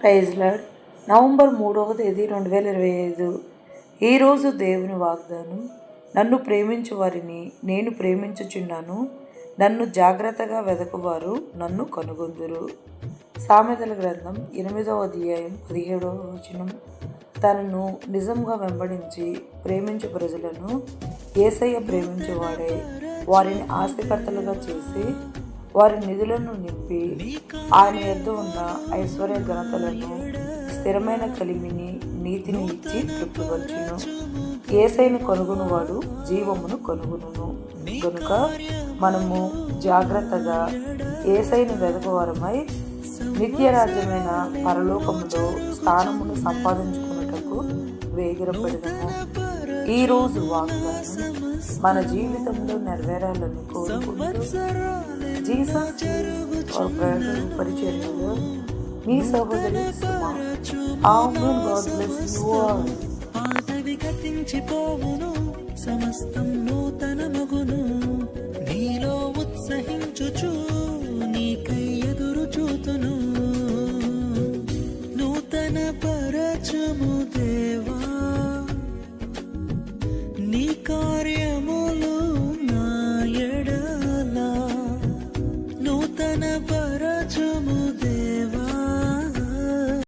Praise lord. November 3వ తేదీ 2025. ఈరోజు దేవుని వాగ్దానం, నన్ను ప్రేమించు వారిని నేను ప్రేమించుచున్నాను, నన్ను జాగ్రత్తగా వెదకువారు నన్ను కనుగొందురు. సామెతల గ్రంథం 8వ అధ్యాయం 17వ వచనం. తనను నిజంగా వెంబడించి ప్రేమించు ప్రజలను యేసయ్య ప్రేమించేవాడే వారిని ఆస్తికర్తలుగా చేసి వారి నిధులను నింపి ఆయన యొద్ద ఉన్న ఐశ్వర్య ఘనతలను స్థిరమైన కలిమిని నీతిని ఇచ్చి తృప్తిపరచును. యేసయ్యను కనుగొనువాడు జీవమును కనుగొనును. గనుక మనము జాగ్రత్తగా యేసయ్యను వెదకువారమై నిత్యరాజ్యమైన పరలోకములో స్థానమును సంపాదించుకున్నటకు వేగిరపడదము. ఈరోజు వాగ్దానం మన జీవితంలో నెరవేరాలని కోరుకుంటూ జీసస్ పరిచర్యలో మీ సహోదరి సుమా. Amen. God bless you all. పాతవి గతించిపోవును, సమస్తం నూతనమగును. నీలో ఉత్సహించుచు నీకై ఎదురు చూతును. నూతన పరచము దేవా.